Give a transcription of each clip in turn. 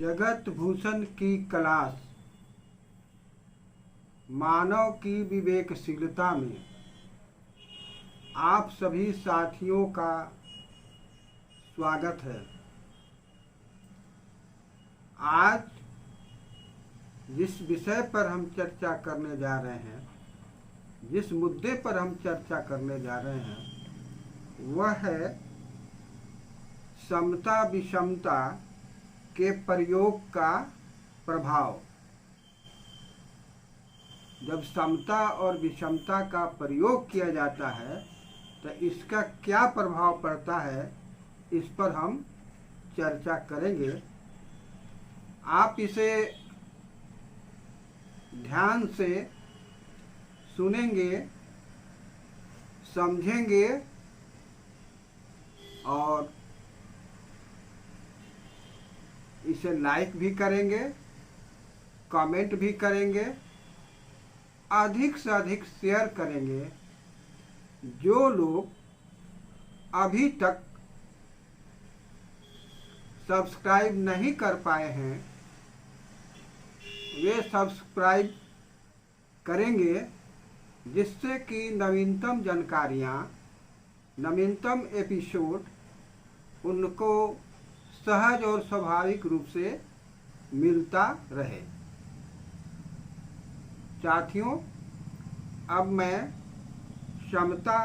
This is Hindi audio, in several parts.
जगत भूषण की क्लास मानव की विवेकशीलता में आप सभी साथियों का स्वागत है। आज जिस विषय पर हम चर्चा करने जा रहे हैं, जिस मुद्दे पर हम चर्चा करने जा रहे हैं, वह है समता विषमता के प्रयोग का प्रभाव। जब समता और विषमता का प्रयोग किया जाता है तो इसका क्या प्रभाव पड़ता है, इस पर हम चर्चा करेंगे। आप इसे ध्यान से सुनेंगे, समझेंगे और इसे लाइक भी करेंगे, कमेंट भी करेंगे, अधिक से अधिक शेयर करेंगे। जो लोग अभी तक सब्सक्राइब नहीं कर पाए हैं, वे सब्सक्राइब करेंगे, जिससे कि नवीनतम जानकारियाँ, नवीनतम एपिसोड उनको सहज और स्वाभाविक रूप से मिलता रहे। साथियों, अब मैं समता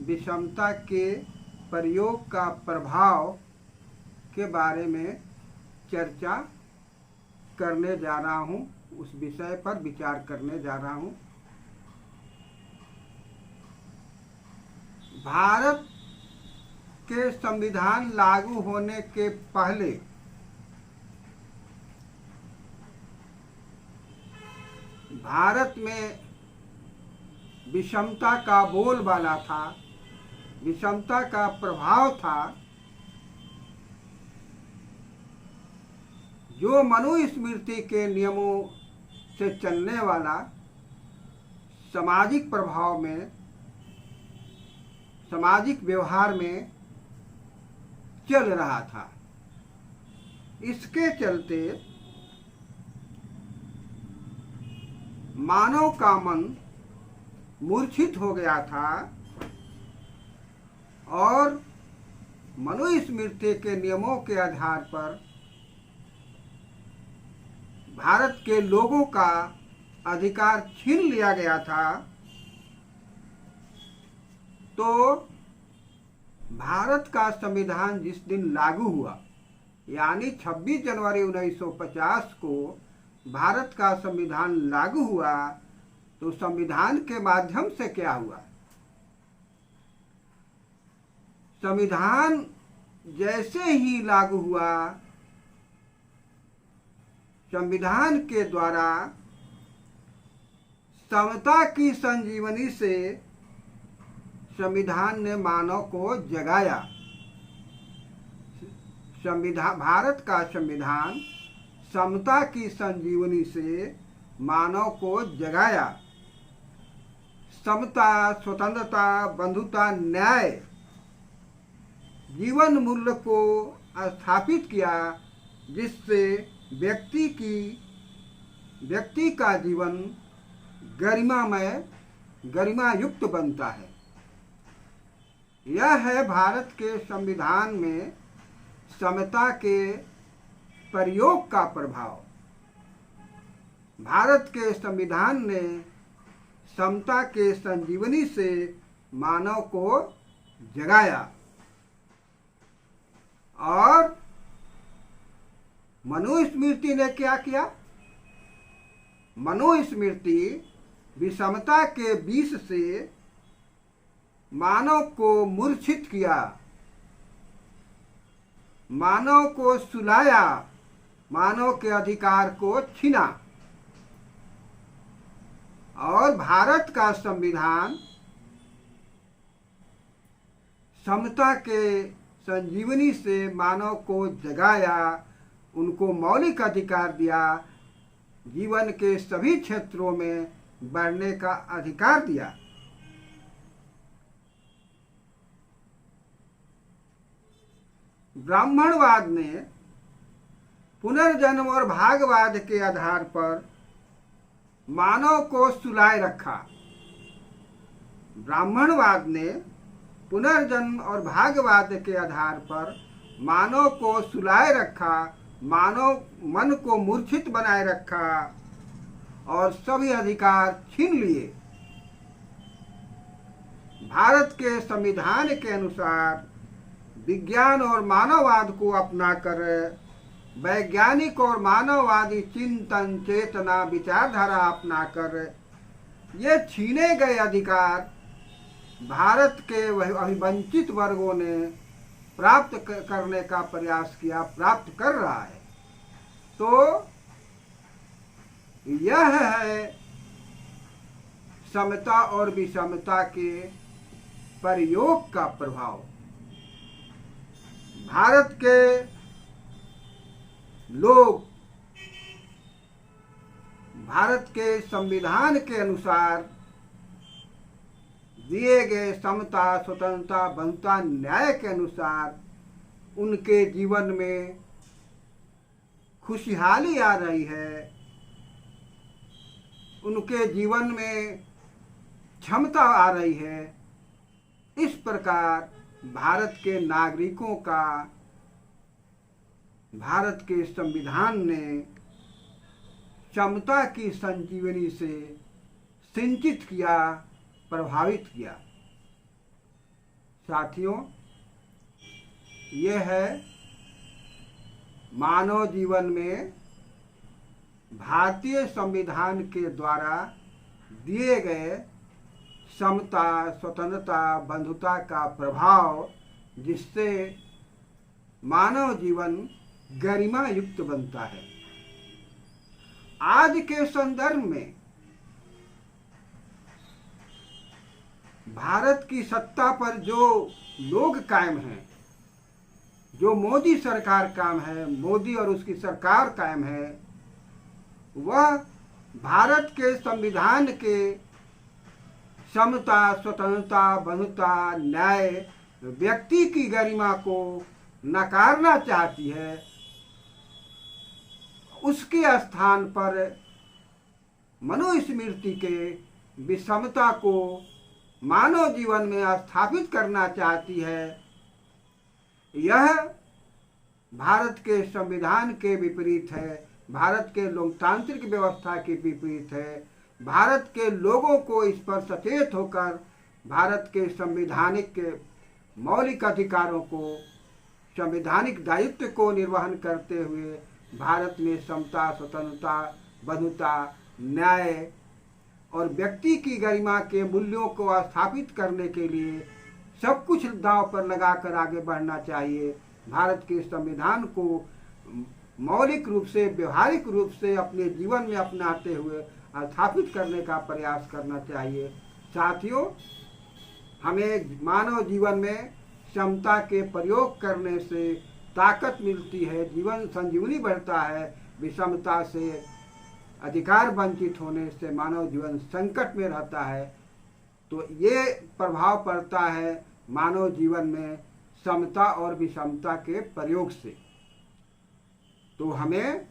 विषमता के प्रयोग का प्रभाव के बारे में चर्चा करने जा रहा हूँ, उस विषय पर विचार करने जा रहा हूँ। भारत के संविधान लागू होने के पहले भारत में विषमता का बोलबाला था, विषमता का प्रभाव था। जो मनुस्मृति के नियमों से चलने वाला सामाजिक प्रभाव में, सामाजिक व्यवहार में चल रहा था, इसके चलते मानव का मन मूर्छित हो गया था और मनुस्मृति के नियमों के आधार पर भारत के लोगों का अधिकार छीन लिया गया था। तो भारत का संविधान जिस दिन लागू हुआ, यानी 26 जनवरी 1950 को भारत का संविधान लागू हुआ, तो संविधान के माध्यम से क्या हुआ? संविधान जैसे ही लागू हुआ, संविधान के द्वारा समता की संजीवनी से संविधान ने मानव को जगाया। संविधान, भारत का संविधान समता की संजीवनी से मानव को जगाया। समता, स्वतंत्रता, बंधुता, न्याय जीवन मूल्य को स्थापित किया, जिससे व्यक्ति का जीवन गरिमामय, गरिमायुक्त बनता है। यह है भारत के संविधान में समता के प्रयोग का प्रभाव। भारत के संविधान ने समता के संजीवनी से मानव को जगाया और मनुस्मृति ने क्या किया? मनुस्मृति विषमता के विष से मानव को मूर्छित किया, मानव को सुलाया, मानव के अधिकार को छीना। और भारत का संविधान समता के संजीवनी से मानव को जगाया, उनको मौलिक अधिकार दिया, जीवन के सभी क्षेत्रों में बढ़ने का अधिकार दिया। ब्राह्मणवाद ने पुनर्जन्म और भागवाद के आधार पर मानव को सुलाए रखा। ब्राह्मणवाद ने पुनर्जन्म और भागवाद के आधार पर मानव को सुलाए रखा, मानव मन को मूर्छित बनाए रखा और सभी अधिकार छीन लिए। भारत के संविधान के अनुसार विज्ञान और मानववाद को अपनाकर वैज्ञानिक और मानववादी चिंतन, चेतना, विचारधारा अपनाकर ये छीने गए अधिकार भारत के अभिवंचित वर्गों ने प्राप्त करने का प्रयास किया, प्राप्त कर रहा है। तो यह है समता और विषमता के प्रयोग का प्रभाव। भारत के लोग भारत के संविधान के अनुसार दिए गए समता, स्वतंत्रता, बंधुता, न्याय के अनुसार उनके जीवन में खुशहाली आ रही है, उनके जीवन में क्षमता आ रही है। इस प्रकार भारत के नागरिकों का भारत के संविधान ने समता की संजीवनी से सिंचित किया, प्रभावित किया। साथियों, यह है मानव जीवन में भारतीय संविधान के द्वारा दिए गए समता, स्वतंत्रता, बंधुता का प्रभाव, जिससे मानव जीवन गरिमा युक्त बनता है। आज के संदर्भ में भारत की सत्ता पर जो लोग कायम हैं, जो मोदी सरकार कायम है, मोदी और उसकी सरकार कायम है, वह भारत के संविधान के समता, स्वतंत्रता, बंधुता, न्याय, व्यक्ति की गरिमा को नकारना चाहती है। उसके स्थान पर मनुस्मृति के विषमता को मानव जीवन में स्थापित करना चाहती है। यह भारत के संविधान के विपरीत है, भारत के लोकतांत्रिक व्यवस्था के विपरीत है। भारत के लोगों को इस पर सचेत होकर भारत के संवैधानिक मौलिक अधिकारों को, संवैधानिक दायित्व को निर्वहन करते हुए भारत में समता, स्वतंत्रता, बंधुता, न्याय और व्यक्ति की गरिमा के मूल्यों को स्थापित करने के लिए सब कुछ दांव पर लगाकर आगे बढ़ना चाहिए। भारत के संविधान को मौलिक रूप से, व्यवहारिक रूप से अपने जीवन में अपनाते हुए स्थापित करने का प्रयास करना चाहिए। साथियों, हमें मानव जीवन में क्षमता के प्रयोग करने से ताकत मिलती है, जीवन संजीवनी बढ़ता है। विषमता से, अधिकार वंचित होने से मानव जीवन संकट में रहता है। तो ये प्रभाव पड़ता है मानव जीवन में समता और विषमता के प्रयोग से। तो हमें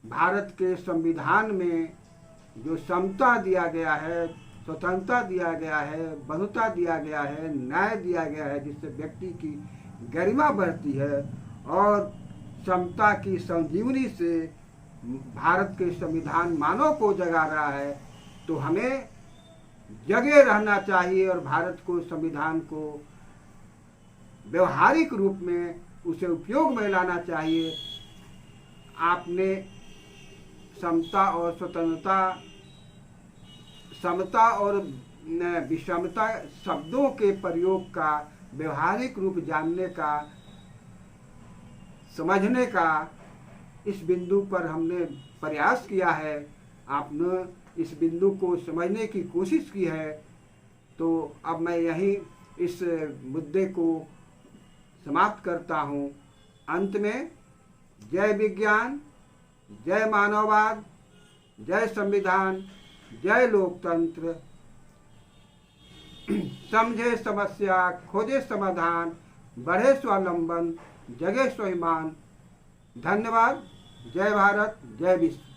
भारत के संविधान में जो समता दिया गया है, स्वतंत्रता दिया गया है, बंधुता दिया गया है, न्याय दिया गया है, जिससे व्यक्ति की गरिमा बढ़ती है और समता की संजीवनी से भारत के संविधान मानव को जगा रहा है। तो हमें जगे रहना चाहिए और भारत को, संविधान को व्यवहारिक रूप में उसे उपयोग में लाना चाहिए। आपने समता और स्वतंत्रता, समता और विषमता शब्दों के प्रयोग का व्यवहारिक रूप जानने का, समझने का इस बिंदु पर हमने प्रयास किया है। आपने इस बिंदु को समझने की कोशिश की है। तो अब मैं यहीं इस मुद्दे को समाप्त करता हूँ। अंत में जय विज्ञान, जय मानववाद, जय संविधान, जय लोकतंत्र। समझे समस्या, खोजे समाधान, बढ़े स्वावलंबन, जगे स्वाभिमान। धन्यवाद। जय भारत, जय विश्व।